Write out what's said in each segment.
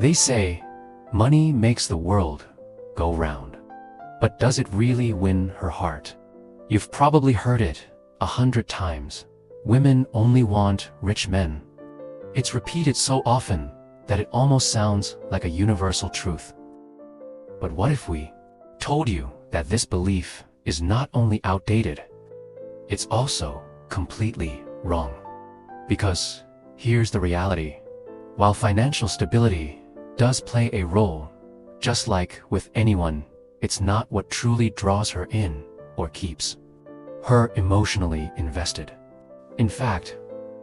They say, money makes the world go round. But does it really win her heart? You've probably heard it 100 times. Women only want rich men. It's repeated so often that it almost sounds like a universal truth. But what if we told you that this belief is not only outdated, it's also completely wrong? Because here's the reality. While financial stability does play a role, just like with anyone, it's not what truly draws her in or keeps her emotionally invested. In fact,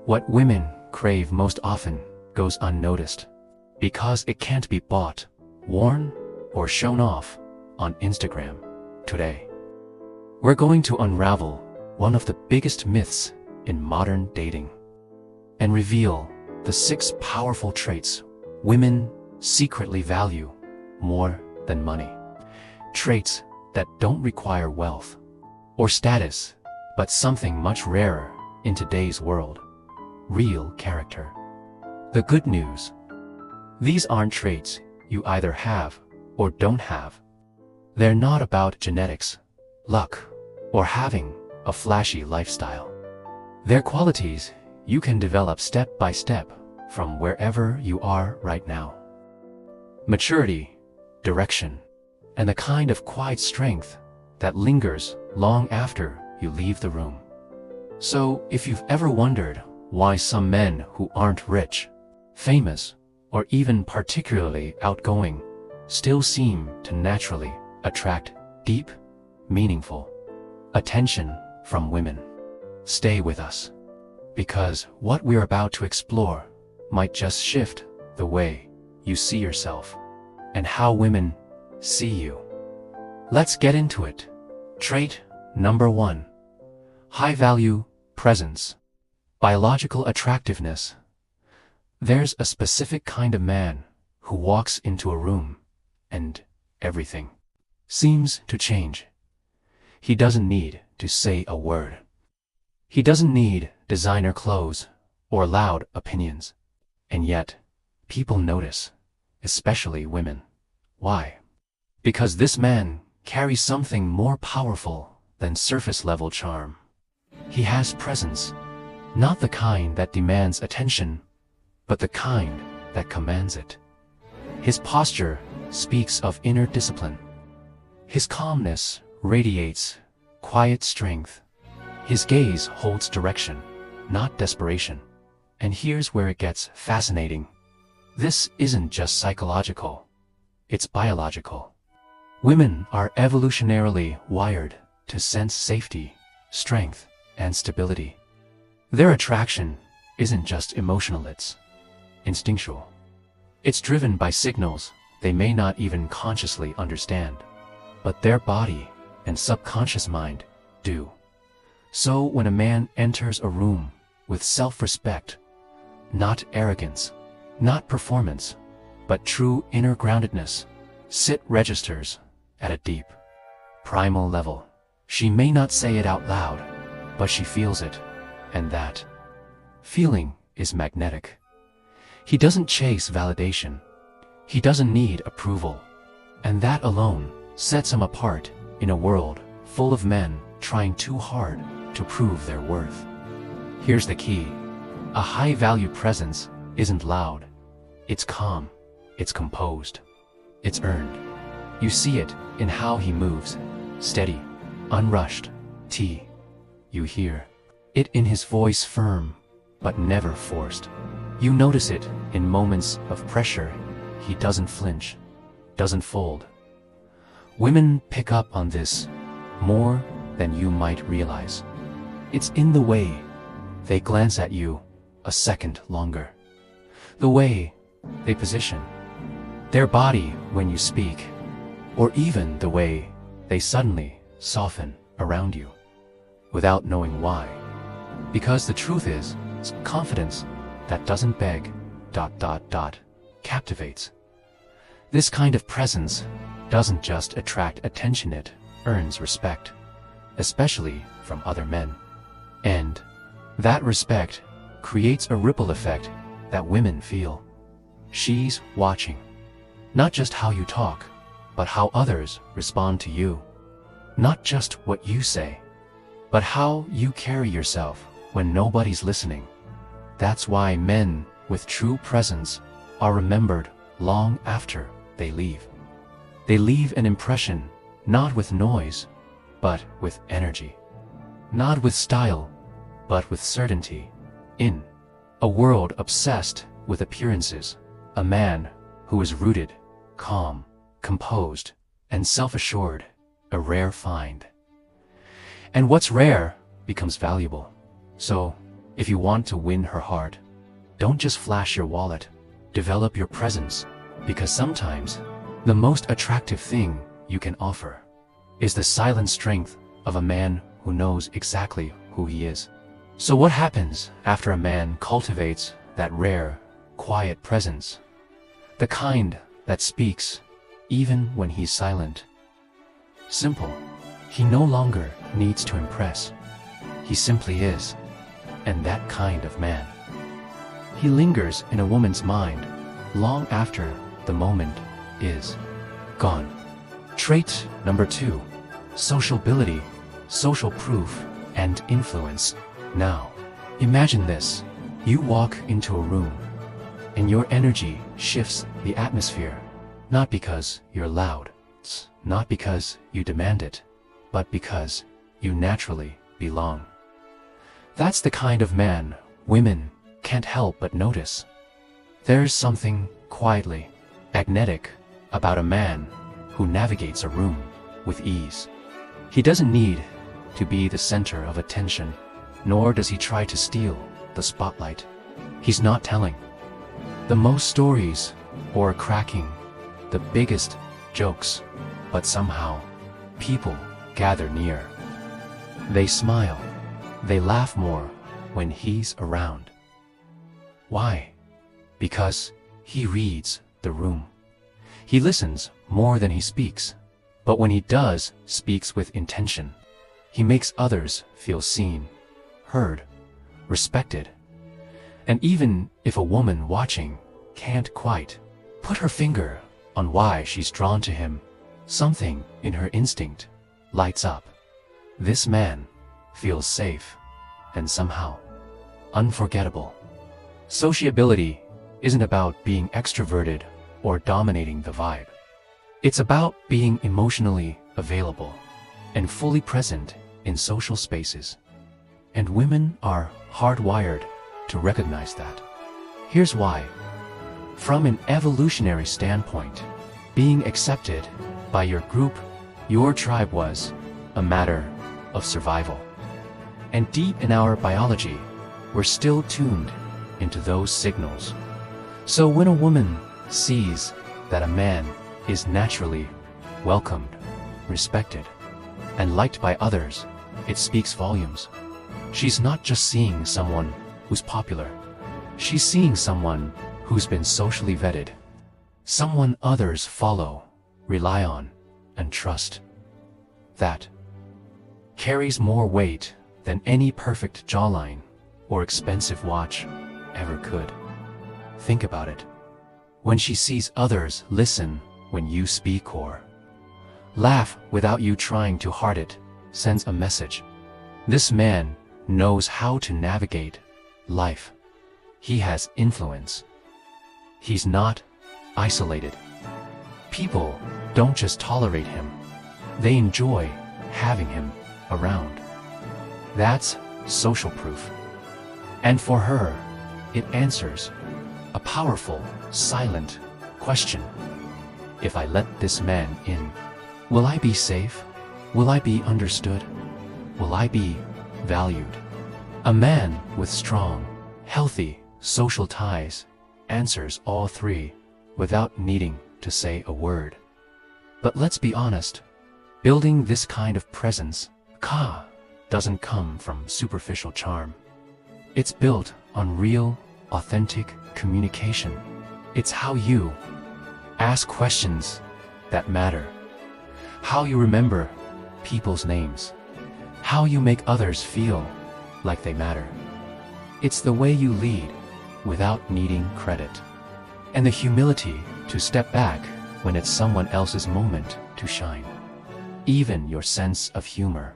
what women crave most often goes unnoticed because it can't be bought, worn, or shown off on Instagram today. We're going to unravel one of the biggest myths in modern dating and reveal the 6 powerful traits women secretly value more than money. Traits that don't require wealth or status, but something much rarer in today's world: real character. The good news: these aren't traits you either have or don't have. They're not about genetics, luck, or having a flashy lifestyle. They're qualities you can develop step by step from wherever you are right now. Maturity, direction, and the kind of quiet strength that lingers long after you leave the room. So, if you've ever wondered why some men who aren't rich, famous, or even particularly outgoing still seem to naturally attract deep, meaningful attention from women, stay with us. Because what we're about to explore might just shift the way you see yourself and how women see you. Let's get into it. Trait number 1. High-value presence. Biological attractiveness. There's a specific kind of man who walks into a room and everything seems to change. He doesn't need to say a word. He doesn't need designer clothes or loud opinions. And yet, people notice, especially women. Why? Because this man carries something more powerful than surface-level charm. He has presence, not the kind that demands attention, but the kind that commands it. His posture speaks of inner discipline. His calmness radiates quiet strength. His gaze holds direction, not desperation. And here's where it gets fascinating. This isn't just psychological, it's biological. Women are evolutionarily wired to sense safety, strength, and stability. Their attraction isn't just emotional, it's instinctual. It's driven by signals they may not even consciously understand, but their body and subconscious mind do. So when a man enters a room with self-respect, not arrogance, not performance, but true inner groundedness, it registers at a deep, primal level. She may not say it out loud, but she feels it, and that feeling is magnetic. He doesn't chase validation. He doesn't need approval, and that alone sets him apart in a world full of men trying too hard to prove their worth. Here's the key. A high-value presence isn't loud. It's calm. It's composed. It's earned. You see it in how he moves. Steady, unrushed. You hear it in his voice, firm, but never forced. You notice it in moments of pressure. He doesn't flinch, doesn't fold. Women pick up on this more than you might realize. It's in the way they glance at you a second longer, the way they position their body when you speak, or even the way they suddenly soften around you without knowing why. Because the truth is, confidence that doesn't beg, captivates. This kind of presence doesn't just attract attention, it earns respect, especially from other men. And that respect creates a ripple effect that women feel. She's watching. Not just how you talk, but how others respond to you. Not just what you say, but how you carry yourself when nobody's listening. That's why men with true presence are remembered long after they leave. They leave an impression, not with noise, but with energy. Not with style, but with certainty. In a world obsessed with appearances, a man who is rooted, calm, composed, and self-assured, a rare find. And what's rare becomes valuable. So, if you want to win her heart, don't just flash your wallet, develop your presence, because sometimes the most attractive thing you can offer is the silent strength of a man who knows exactly who he is. So what happens after a man cultivates that rare, quiet presence? The kind that speaks even when he's silent. Simple. He no longer needs to impress. He simply is, and that kind of man. He lingers in a woman's mind long after the moment is gone. Trait number 2, sociability, social proof, and influence. Now, imagine this. You walk into a room, and your energy shifts the atmosphere, not because you're loud, not because you demand it, but because you naturally belong. That's the kind of man women can't help but notice. There's something quietly magnetic about a man who navigates a room with ease. He doesn't need to be the center of attention, nor does he try to steal the spotlight. He's not telling the most stories or cracking the biggest jokes, but somehow people gather near. They smile, they laugh more when he's around. Why? Because he reads the room. He listens more than he speaks, but when he does, speaks with intention. He makes others feel seen, heard, respected. And even if a woman watching can't quite put her finger on why she's drawn to him, something in her instinct lights up. This man feels safe and somehow unforgettable. Sociability isn't about being extroverted or dominating the vibe. It's about being emotionally available and fully present in social spaces. And women are hardwired to recognize that. Here's why. From an evolutionary standpoint, being accepted by your group, your tribe, was a matter of survival. And deep in our biology, we're still tuned into those signals. So when a woman sees that a man is naturally welcomed, respected, and liked by others, it speaks volumes. She's not just seeing someone who's popular. She's seeing someone who's been socially vetted, someone others follow, rely on, and trust. That carries more weight than any perfect jawline or expensive watch ever could. Think about it. When she sees others listen when you speak or laugh without you trying too hard, it sends a message. This man knows how to navigate life. He has influence. He's not isolated. People don't just tolerate him, they enjoy having him around. That's social proof. And for her, it answers a powerful, silent question. If I let this man in, will I be safe? Will I be understood? Will I be valued? A man with strong, healthy social ties answers all three without needing to say a word. But let's be honest, building this kind of presence doesn't come from superficial charm. It's built on real, authentic communication. It's how you ask questions that matter, how you remember people's names, how you make others feel like they matter. It's the way you lead without needing credit, and the humility to step back when it's someone else's moment to shine. Even your sense of humor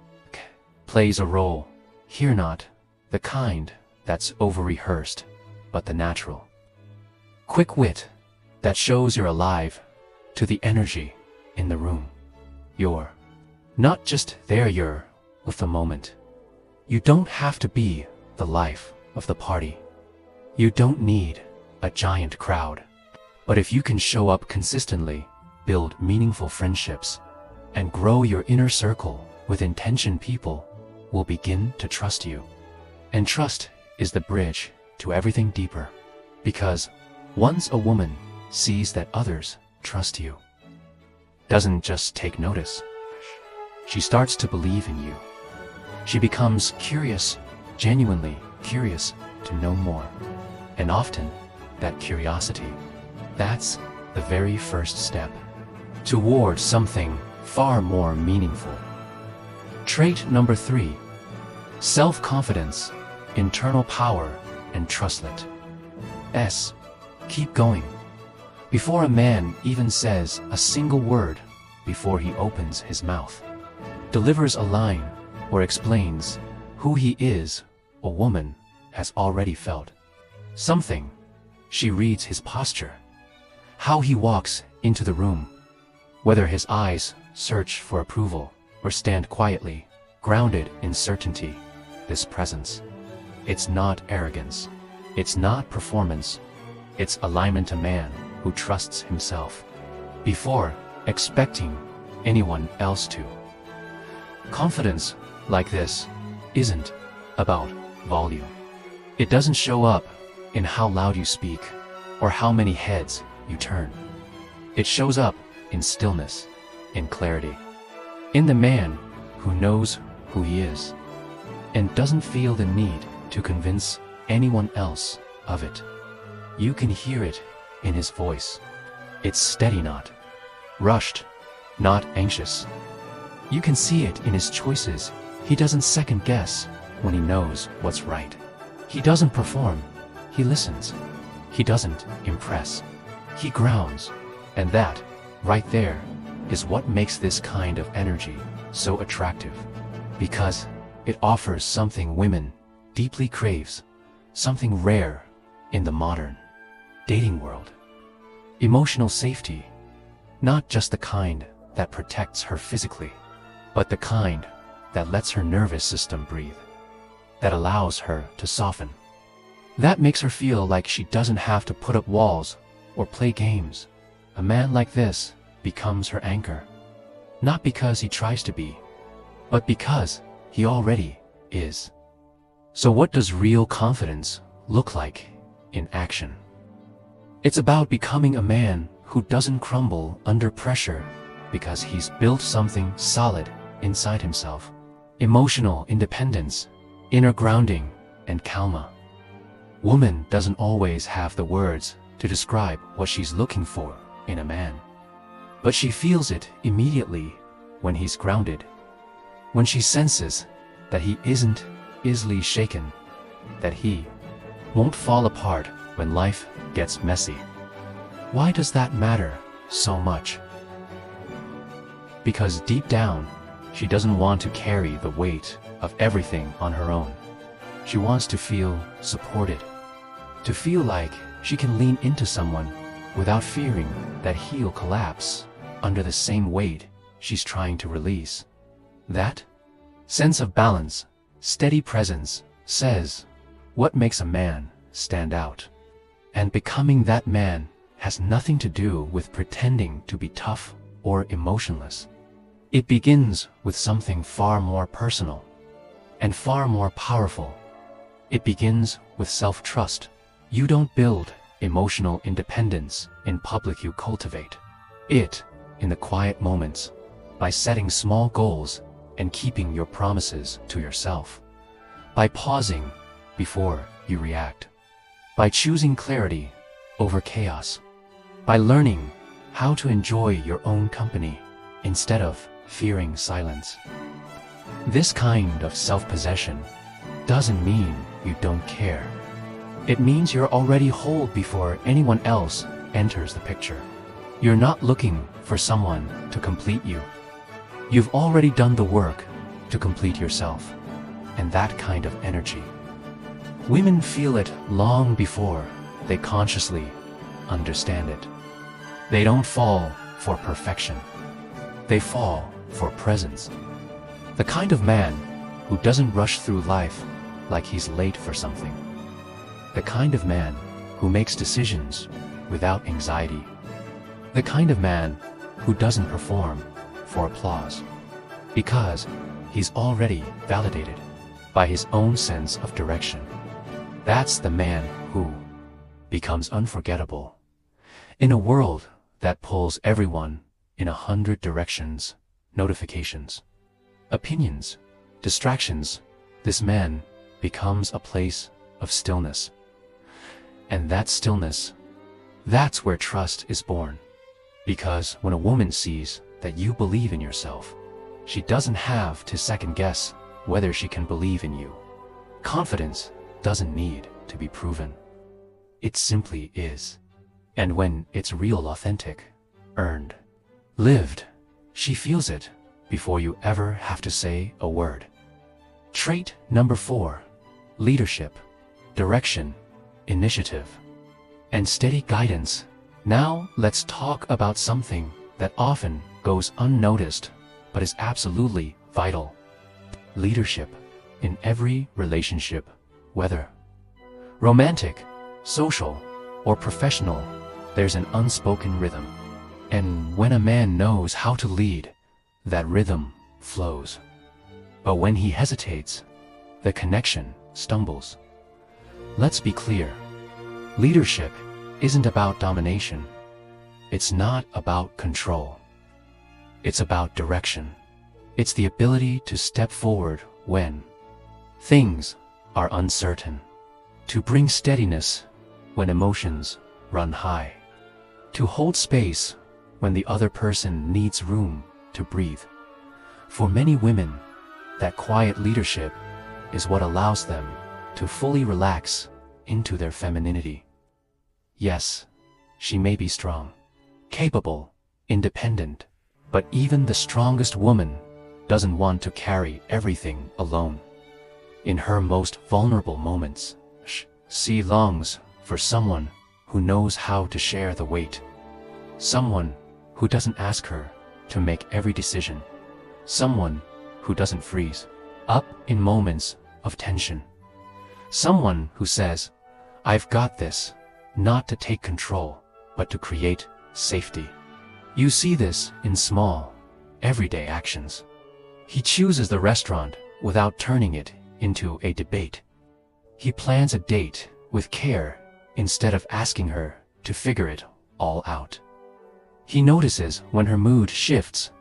plays a role. Here, not the kind that's over-rehearsed, but the natural. Quick wit that shows you're alive to the energy in the room. You're not just there, you're with the moment. You don't have to be the life of the party. You don't need a giant crowd. But if you can show up consistently, build meaningful friendships, and grow your inner circle with intention, people will begin to trust you. And trust is the bridge to everything deeper. Because once a woman sees that others trust you, doesn't just take notice, she starts to believe in you. She becomes curious, genuinely curious to know more. And often, that curiosity, that's the very first step toward something far more meaningful. Trait number 3, self-confidence, internal power, and trustlet. S. Keep going. Before a man even says a single word, before he opens his mouth, delivers a line, or explains who he is, a woman has already felt something. She reads his posture, how he walks into the room, whether his eyes search for approval or stand quietly, grounded in certainty. This presence, it's not arrogance, it's not performance, it's alignment. A man who trusts himself before expecting anyone else to. Confidence like this isn't about volume. It doesn't show up in how loud you speak or how many heads you turn. It shows up in stillness, in clarity, in the man who knows who he is and doesn't feel the need to convince anyone else of it. You can hear it in his voice. It's steady, not rushed, not anxious. You can see it in his choices. He doesn't second guess when he knows what's right. He doesn't perform, he listens. He doesn't impress, he grounds. And that, right there, is what makes this kind of energy so attractive. Because it offers something women deeply craves, something rare in the modern dating world. Emotional safety, not just the kind that protects her physically, but the kind that lets her nervous system breathe, that allows her to soften, that makes her feel like she doesn't have to put up walls or play games. A man like this becomes her anchor, not because he tries to be, but because he already is. So what does real confidence look like in action? It's about becoming a man who doesn't crumble under pressure because he's built something solid inside himself. Emotional independence, inner grounding, and calma. Woman doesn't always have the words to describe what she's looking for in a man, but she feels it immediately when he's grounded, when she senses that he isn't easily shaken, that he won't fall apart when life gets messy. Why does that matter so much? Because deep down, she doesn't want to carry the weight of everything on her own. She wants to feel supported, to feel like she can lean into someone without fearing that he'll collapse under the same weight she's trying to release. That sense of balance, steady presence, says what makes a man stand out. And becoming that man has nothing to do with pretending to be tough or emotionless. It begins with something far more personal and far more powerful. It begins with self-trust. You don't build emotional independence in public, you cultivate it in the quiet moments by setting small goals and keeping your promises to yourself, by pausing before you react, by choosing clarity over chaos, by learning how to enjoy your own company instead of fearing silence. This kind of self-possession doesn't mean you don't care. It means you're already whole before anyone else enters the picture. You're not looking for someone to complete you. You've already done the work to complete yourself. And that kind of energy, women feel it long before they consciously understand it. They don't fall for perfection. They fall for presence. The kind of man who doesn't rush through life like he's late for something. The kind of man who makes decisions without anxiety. The kind of man who doesn't perform for applause, because he's already validated by his own sense of direction. That's the man who becomes unforgettable. In a world that pulls everyone in 100 directions, notifications, opinions, distractions, this man becomes a place of stillness. And that stillness, that's where trust is born. Because when a woman sees that you believe in yourself, she doesn't have to second guess whether she can believe in you. Confidence doesn't need to be proven. It simply is. And when it's real, authentic, earned, lived, she feels it before you ever have to say a word. Trait number 4, leadership, direction, initiative, and steady guidance. Now let's talk about something that often goes unnoticed, but is absolutely vital. Leadership in every relationship, whether romantic, social, or professional, there's an unspoken rhythm. And when a man knows how to lead, that rhythm flows. But when he hesitates, the connection stumbles. Let's be clear. Leadership isn't about domination. It's not about control. It's about direction. It's the ability to step forward when things are uncertain, to bring steadiness when emotions run high, to hold space when the other person needs room to breathe. For many women, that quiet leadership is what allows them to fully relax into their femininity. Yes, she may be strong, capable, independent, but even the strongest woman doesn't want to carry everything alone. In her most vulnerable moments, she longs for someone who knows how to share the weight. Someone who doesn't ask her to make every decision. Someone who doesn't freeze up in moments of tension. Someone who says, "I've got this," not to take control, but to create safety. You see this in small, everyday actions. He chooses the restaurant without turning it into a debate. He plans a date with care instead of asking her to figure it all out. He notices when her mood shifts,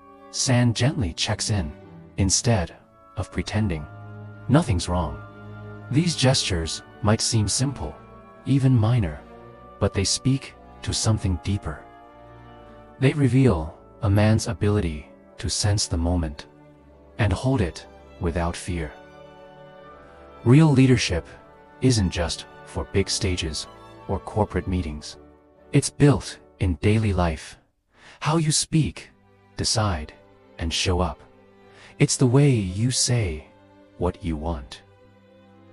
and gently checks in instead of pretending nothing's wrong. These gestures might seem simple, even minor, but they speak to something deeper. They reveal a man's ability to sense the moment and hold it without fear. Real leadership isn't just for big stages or corporate meetings. It's built in daily life. How you speak, decide, and show up. It's the way you say what you want.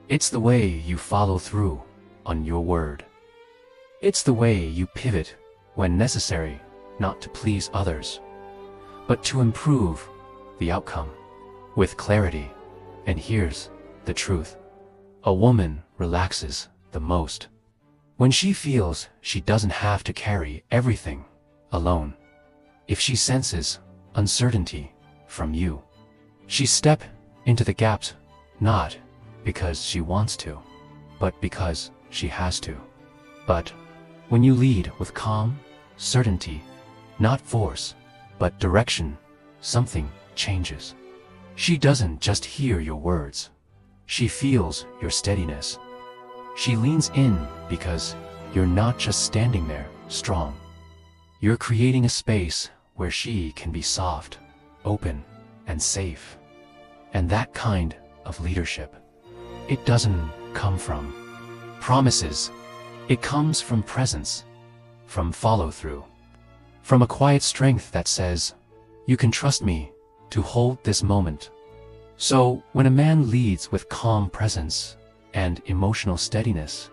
It's the way you follow through on your word. It's the way you pivot when necessary, not to please others, but to improve the outcome with clarity. And here's the truth. A woman relaxes the most when she feels she doesn't have to carry everything alone. If she senses uncertainty from you, she steps into the gaps, not because she wants to, but because she has to. But when you lead with calm, certainty, not force, but direction, something changes. She doesn't just hear your words. She feels your steadiness. She leans in because you're not just standing there, strong. You're creating a space where she can be soft, open, and safe. And that kind of leadership, it doesn't come from promises. It comes from presence, from follow-through, from a quiet strength that says, "You can trust me to hold this moment." So, when a man leads with calm presence and emotional steadiness,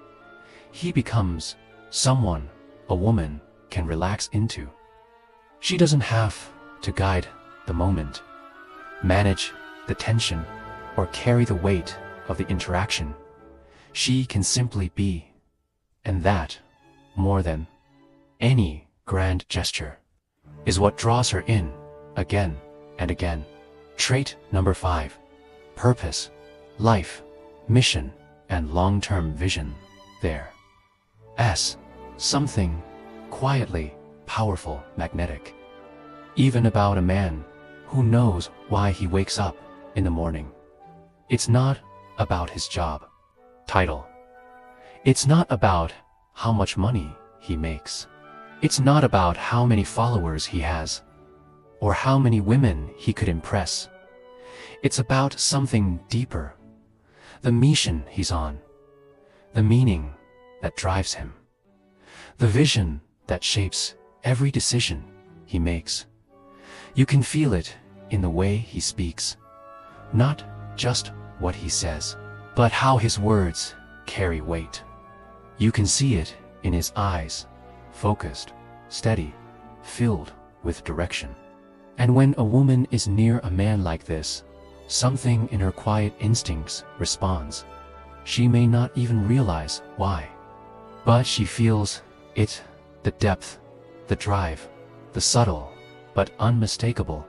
he becomes someone a woman can relax into. She doesn't have to guide the moment, manage the tension, or carry the weight of the interaction. She can simply be, and that, more than any grand gesture, is what draws her in again and again. Trait number 5. Purpose, life, mission, and long-term vision. There's something quietly powerful, magnetic, even about a man who knows why he wakes up in the morning. It's not about his job title. It's not about how much money he makes. It's not about how many followers he has, or how many women he could impress. It's about something deeper, the mission he's on, the meaning that drives him, the vision that shapes every decision he makes. You can feel it in the way he speaks, not just what he says, but how his words carry weight. You can see it in his eyes, focused, steady, filled with direction. And when a woman is near a man like this, something in her quiet instincts responds. She may not even realize why, but she feels it, the depth, the drive, the subtle but unmistakable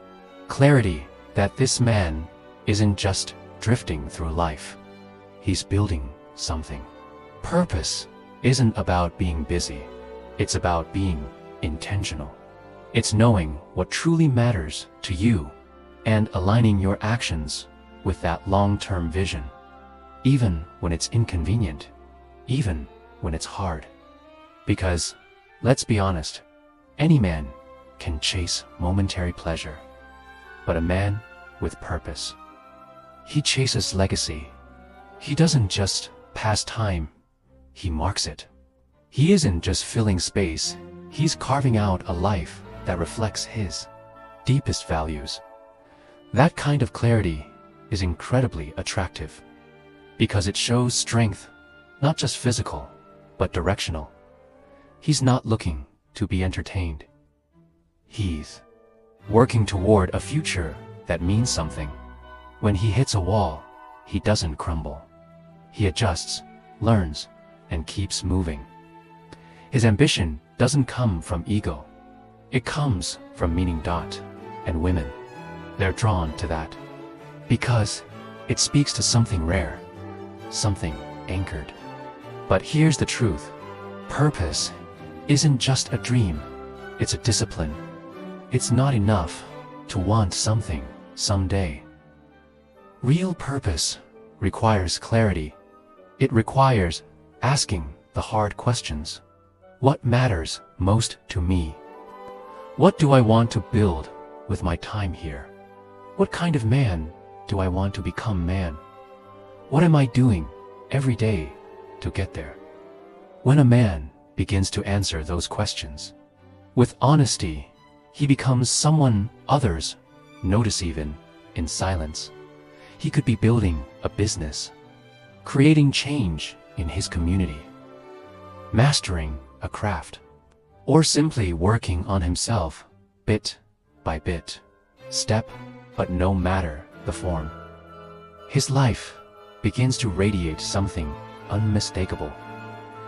clarity that this man isn't just drifting through life. He's building something. Purpose isn't about being busy. It's about being intentional. It's knowing what truly matters to you and aligning your actions with that long-term vision, even when it's inconvenient, even when it's hard. Because, let's be honest, any man can chase momentary pleasure, but a man with purpose, he chases legacy. He doesn't just pass time, he marks it. He isn't just filling space, he's carving out a life that reflects his deepest values. That kind of clarity is incredibly attractive, because it shows strength, not just physical, but directional. He's not looking to be entertained. He's working toward a future that means something. When he hits a wall, he doesn't crumble. He adjusts, learns, and keeps moving. His ambition doesn't come from ego. It comes from meaning. And women, they're drawn to that because it speaks to something rare, something anchored. But here's the truth. Purpose isn't just a dream, it's a discipline. It's not enough to want something someday. Real purpose requires clarity. It requires asking the hard questions. What matters most to me? What do I want to build with my time here? What kind of man do I want to become man? What am I doing every day to get there? When a man begins to answer those questions with honesty, he becomes someone others notice even in silence. He could be building a business, creating change in his community, mastering a craft, or simply working on himself bit by bit, step, but no matter the form. His life begins to radiate something unmistakable,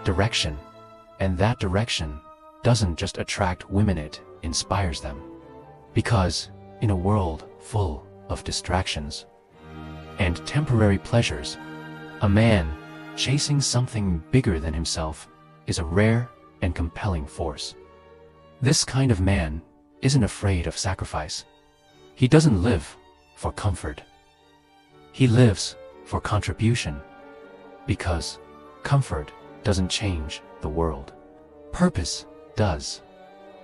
direction, and that direction doesn't just attract women, it inspires them. Because in a world full of distractions and temporary pleasures, a man chasing something bigger than himself is a rare and compelling force. This kind of man isn't afraid of sacrifice. He doesn't live for comfort. He lives for contribution, because comfort doesn't change the world. Purpose does.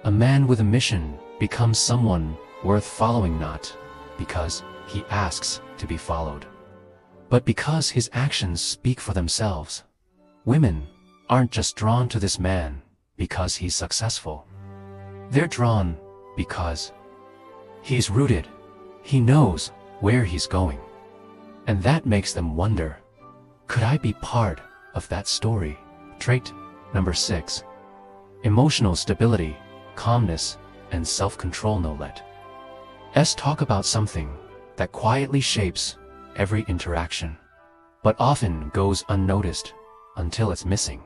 A man with a mission becomes someone worth following, not because he asks to be followed, but because his actions speak for themselves. Women aren't just drawn to this man because he's successful. They're drawn because he's rooted. He knows where he's going. And that makes them wonder, could I be part of that story? Trait number 6. Emotional stability, calmness, and self-control. No let's talk about something that quietly shapes every interaction, but often goes unnoticed until it's missing.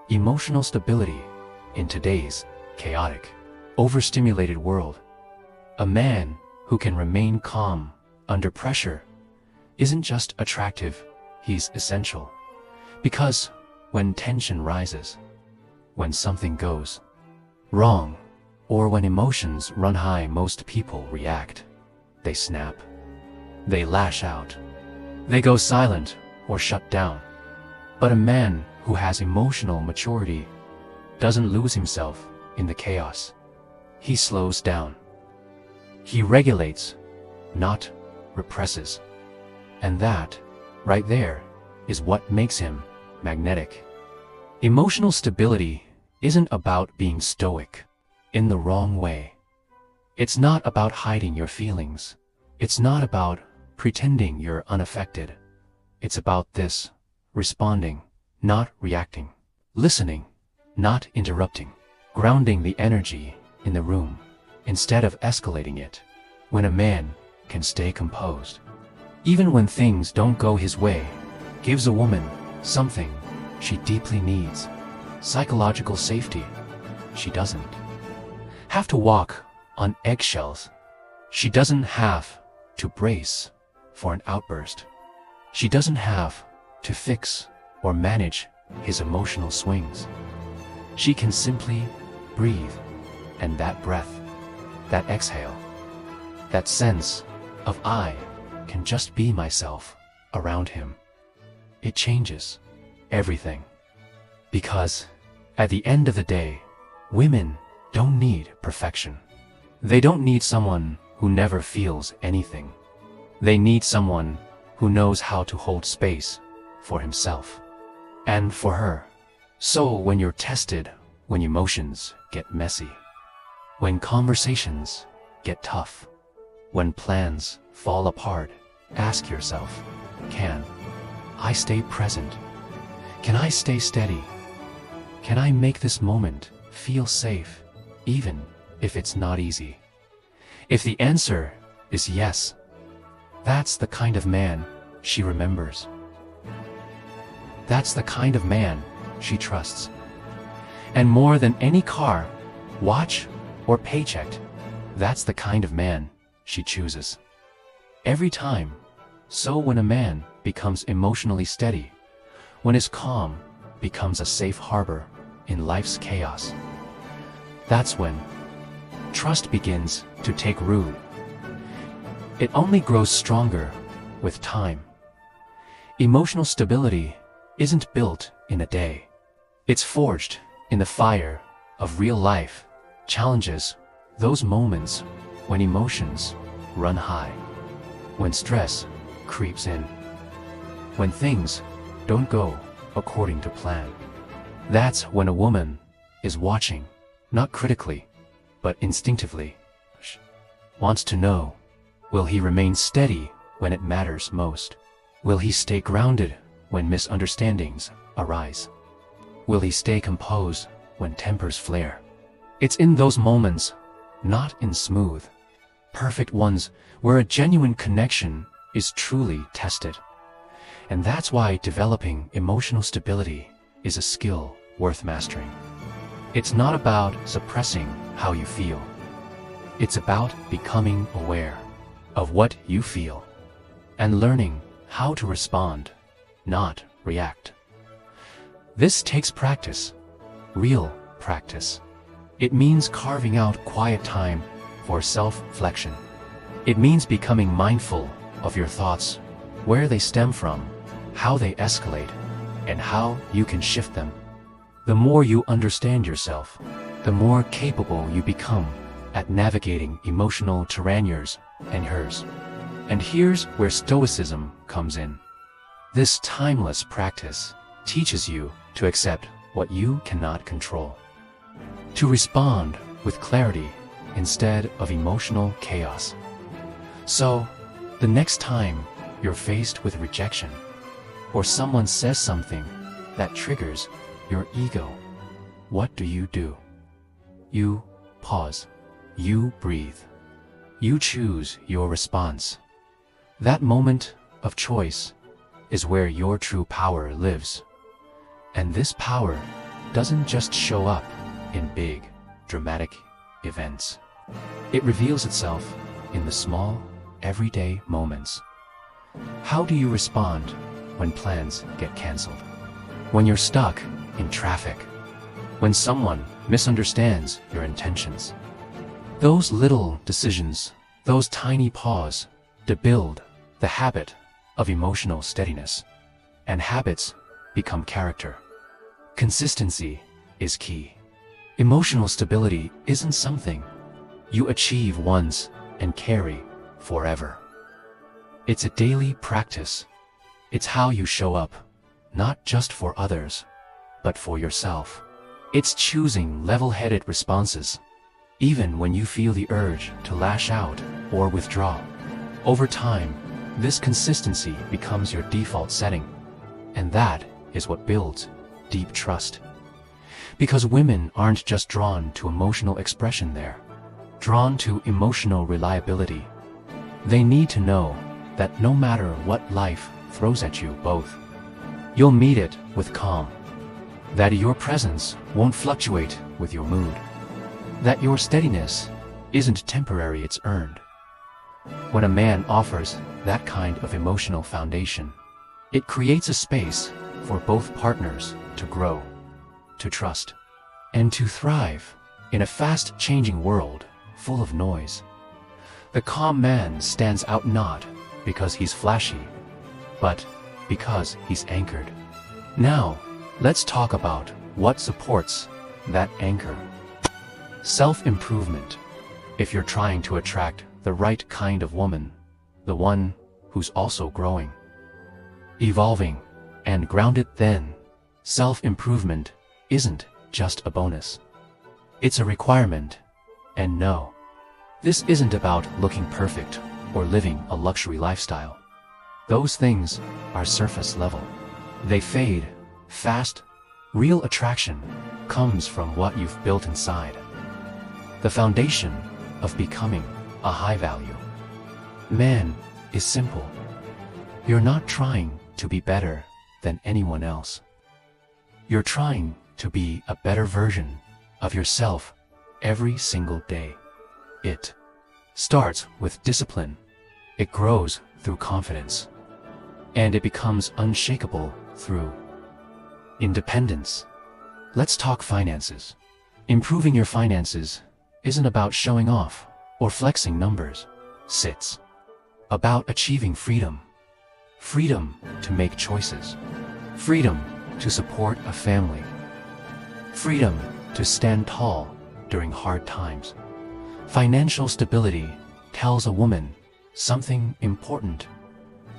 Emotional stability in today's chaotic, overstimulated world. A man who can remain calm under pressure isn't just attractive, he's essential. Because when tension rises, when something goes wrong, or when emotions run high, most people react. They snap. They lash out. They go silent or shut down. But a man who has emotional maturity doesn't lose himself in the chaos. He slows down. He regulates, not represses. And that, right there, is what makes him magnetic. Emotional stability isn't about being stoic in the wrong way. It's not about hiding your feelings. It's not about pretending you're unaffected. It's about this: responding, not reacting. Listening, not interrupting. Grounding the energy in the room instead of escalating it. When a man can stay composed, even when things don't go his way, gives a woman something she deeply needs: psychological safety. She doesn't have to walk on eggshells. She doesn't have to brace for an outburst. She doesn't have to fix or manage his emotional swings. She can simply breathe, and that breath, that exhale, that sense of I can just be myself around him, it changes everything. Because at the end of the day, women don't need perfection. They don't need someone who never feels anything. They need someone who knows how to hold space for himself and for her. So when you're tested, when emotions get messy, when conversations get tough, when plans fall apart, ask yourself, can I stay present? Can I stay steady? Can I make this moment feel safe, even if it's not easy? If the answer is yes, that's the kind of man she remembers. That's the kind of man she trusts. And more than any car, watch, or paycheck, that's the kind of man she chooses. Every time. So when a man becomes emotionally steady, when his calm becomes a safe harbor in life's chaos, that's when trust begins to take root. It only grows stronger with time. Emotional stability isn't built in a day. It's forged in the fire of real life challenges, those moments when emotions run high, when stress creeps in, when things don't go according to plan. That's when a woman is watching, not critically, but instinctively. Wants to know, will he remain steady when it matters most? Will he stay grounded when misunderstandings arise? Will he stay composed when tempers flare? It's in those moments, not in smooth, perfect ones, where a genuine connection is truly tested. And that's why developing emotional stability is a skill worth mastering. It's not about suppressing how you feel. It's about becoming aware of what you feel and learning how to respond, not react. This takes practice, real practice. It means carving out quiet time for self-reflection. It means becoming mindful of your thoughts, where they stem from, how they escalate, and how you can shift them. The more you understand yourself, the more capable you become at navigating emotional terrains and hers. And here's where Stoicism comes in. This timeless practice teaches you to accept what you cannot control, to respond with clarity instead of emotional chaos. So, the next time you're faced with rejection, or someone says something that triggers your ego, what do? You pause. You breathe. You choose your response. That moment of choice is where your true power lives. And this power doesn't just show up in big, dramatic events. It reveals itself in the small, everyday moments. How do you respond when plans get canceled? When you're stuck in traffic? When someone misunderstands your intentions? Those little decisions, those tiny pauses, to build the habit of emotional steadiness. And habits become character. Consistency is key. Emotional stability isn't something you achieve once and carry forever. It's a daily practice. It's how you show up, not just for others, but for yourself. It's choosing level-headed responses, even when you feel the urge to lash out or withdraw. Over time, this consistency becomes your default setting, and that is what builds deep trust. Because women aren't just drawn to emotional expression, they're drawn to emotional reliability. They need to know that no matter what life throws at you both, you'll meet it with calm. That your presence won't fluctuate with your mood. That your steadiness isn't temporary, it's earned. When a man offers that kind of emotional foundation, it creates a space for both partners to grow, to trust, and to thrive in a fast-changing world full of noise. The calm man stands out not because he's flashy, but because he's anchored. Now, let's talk about what supports that anchor. Self-improvement. If you're trying to attract the right kind of woman, the one who's also growing, evolving, and grounded, then self-improvement isn't just a bonus. It's a requirement. And no, this isn't about looking perfect or living a luxury lifestyle. Those things are surface level. They fade fast. Real attraction comes from what you've built inside. The foundation of becoming a high value man is simple. You're not trying to be better than anyone else. You're trying to be a better version of yourself every single day. It starts with discipline. It grows through confidence. And it becomes unshakable through independence. Let's talk finances. Improving your finances isn't about showing off or flexing numbers. It's about achieving freedom. Freedom to make choices. Freedom to support a family. Freedom to stand tall during hard times. Financial stability tells a woman something important.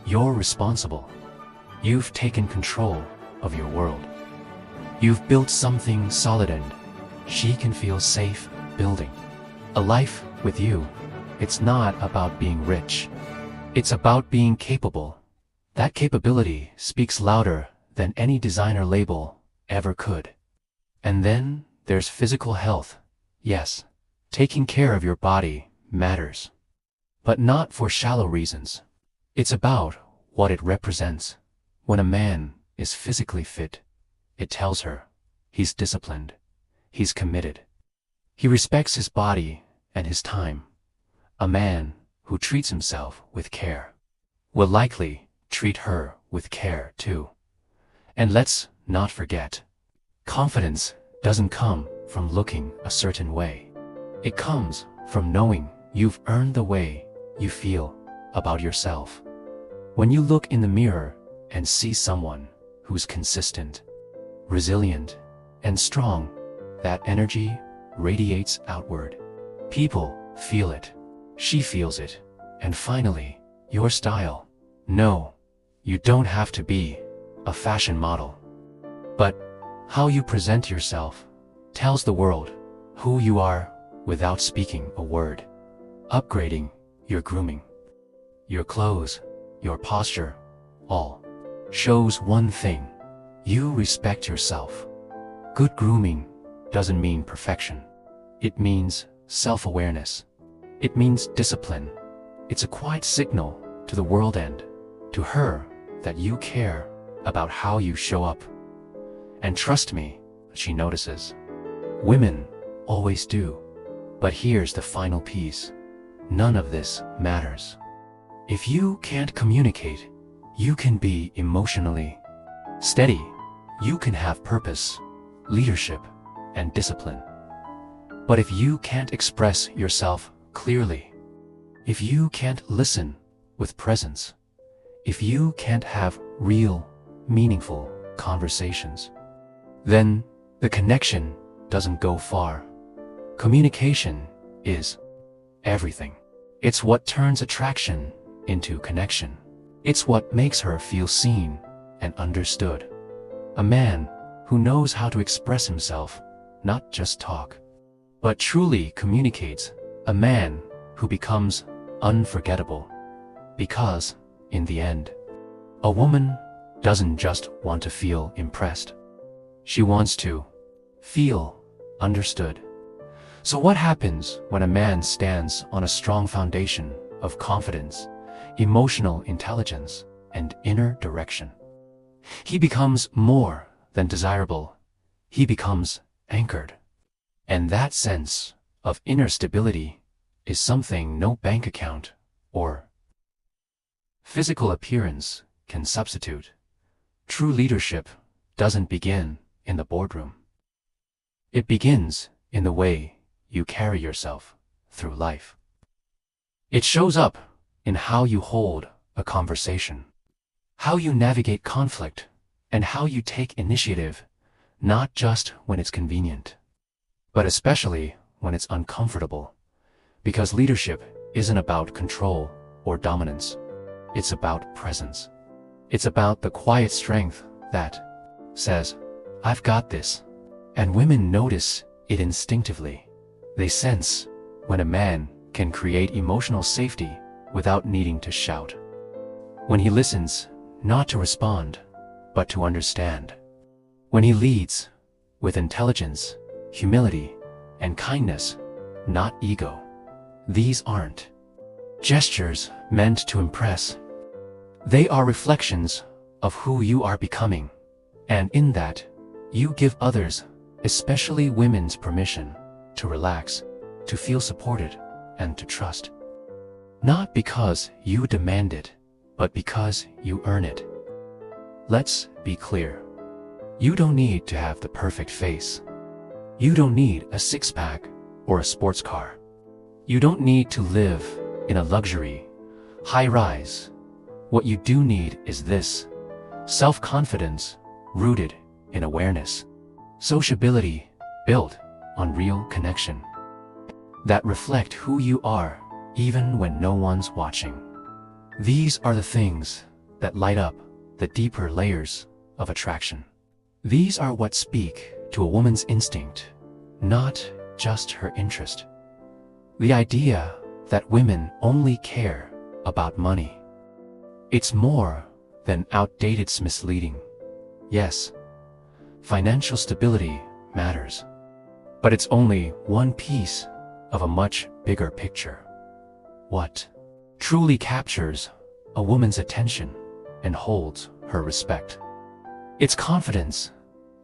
You're responsible. You've taken control of your world. You've built something solid and she can feel safe building a life with you. It's not about being rich. It's about being capable. That capability speaks louder than any designer label ever could. And then there's physical health. Yes, taking care of your body matters. But not for shallow reasons. It's about what it represents. When a man is physically fit, it tells her he's disciplined, he's committed. He respects his body and his time. A man who treats himself with care will likely treat her with care too. And let's not forget, confidence doesn't come from looking a certain way. It comes from knowing you've earned the way you feel about yourself. When you look in the mirror and see someone who's consistent, resilient, and strong, that energy radiates outward. People feel it. She feels it. And finally, your style. No, you don't have to be a fashion model. But how you present yourself tells the world who you are without speaking a word. Upgrading your grooming, your clothes, your posture, all shows one thing: you respect yourself. Good grooming doesn't mean perfection. It means self-awareness. It means discipline. It's a quiet signal to the world and to her that you care about how you show up. And trust me, she notices. Women always do. But here's the final piece. None of this matters. If you can't communicate, you can be emotionally steady. You can have purpose, leadership, and discipline. But if you can't express yourself clearly, if you can't listen with presence, if you can't have real, meaningful conversations, then the connection doesn't go far. Communication is everything. It's what turns attraction into connection. It's what makes her feel seen and understood. A man who knows how to express himself, not just talk, but truly communicates. A man who becomes unforgettable. Because, in the end, a woman doesn't just want to feel impressed. She wants to feel understood. So what happens when a man stands on a strong foundation of confidence, emotional intelligence, and inner direction? He becomes more than desirable. He becomes anchored. And that sense of inner stability is something no bank account or physical appearance can substitute. True leadership doesn't begin in the boardroom. It begins in the way you carry yourself through life. It shows up in how you hold a conversation, how you navigate conflict, and how you take initiative, not just when it's convenient, but especially when it's uncomfortable. Because leadership isn't about control or dominance. It's about presence. It's about the quiet strength that says, "I've got this." And women notice it instinctively. They sense when a man can create emotional safety without needing to shout. When he listens, not to respond, but to understand. When he leads with intelligence, humility, and kindness, not ego. These aren't gestures meant to impress. They are reflections of who you are becoming. And in that, you give others, especially women's, permission to relax, to feel supported, and to trust. Not because you demand it, but because you earn it. Let's be clear. You don't need to have the perfect face. You don't need a six-pack or a sports car. You don't need to live in a luxury, high-rise. What you do need is this: self-confidence rooted in awareness, sociability built on real connection, that reflect who you are even when no one's watching. These are the things that light up the deeper layers of attraction. These are what speak to a woman's instinct, not just her interest. The idea that women only care about money. It's more than outdated, misleading. Yes, financial stability matters, but it's only one piece of a much bigger picture. What truly captures a woman's attention and holds her respect? It's confidence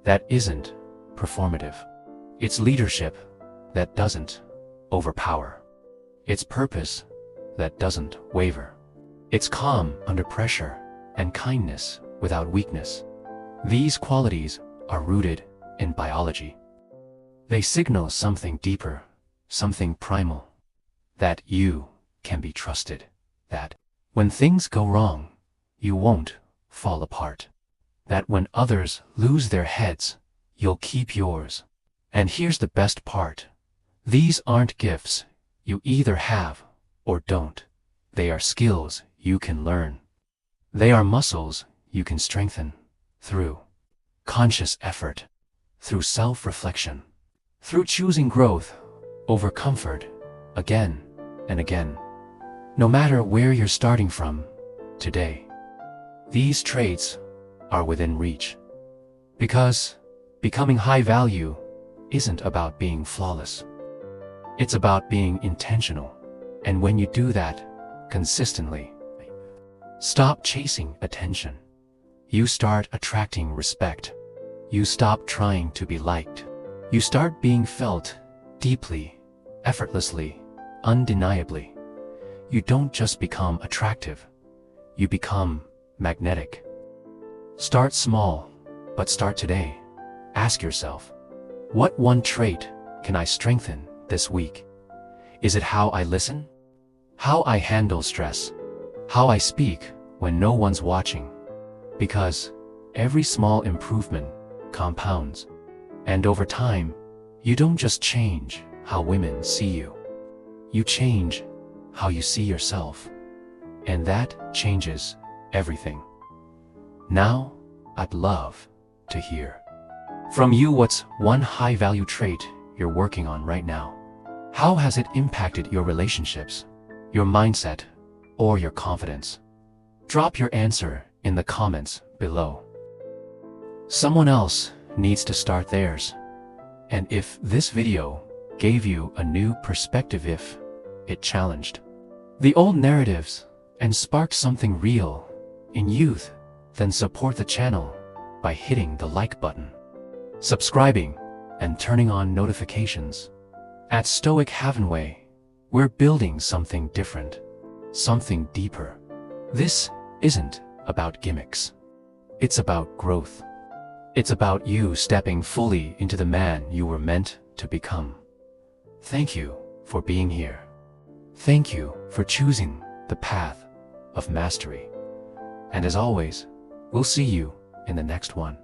that isn't performative. It's leadership that doesn't overpower. It's purpose that doesn't waver. It's calm under pressure and kindness without weakness. These qualities are rooted in biology. They signal something deeper, something primal, that you can be trusted, that when things go wrong, you won't fall apart, that when others lose their heads, you'll keep yours. And here's the best part. These aren't gifts you either have or don't. They are skills you can learn. They are muscles you can strengthen through conscious effort, through self-reflection, through choosing growth over comfort, again and again. No matter where you're starting from today, these traits are within reach. Because becoming high value isn't about being flawless. It's about being intentional. And when you do that consistently, stop chasing attention. You start attracting respect. You stop trying to be liked. You start being felt deeply, effortlessly, undeniably. You don't just become attractive. You become magnetic. Start small, but start today. Ask yourself, what one trait can I strengthen this week? Is it how I listen? How I handle stress? How I speak when no one's watching? Because every small improvement compounds. And over time, you don't just change how women see you. You change how you see yourself. And that changes everything. Now, I'd love to hear from you what's one high-value trait you're working on right now. How has it impacted your relationships, your mindset, or your confidence? Drop your answer in the comments below. Someone else needs to start theirs. And if this video gave you a new perspective, if it challenged the old narratives and sparked something real in youth, then support the channel by hitting the like button, subscribing, and turning on notifications. At Stoic Havenway, we're building something different, something deeper. This isn't about gimmicks. It's about growth. It's about you stepping fully into the man you were meant to become. Thank you for being here. Thank you for choosing the path of mastery. And as always, we'll see you in the next one.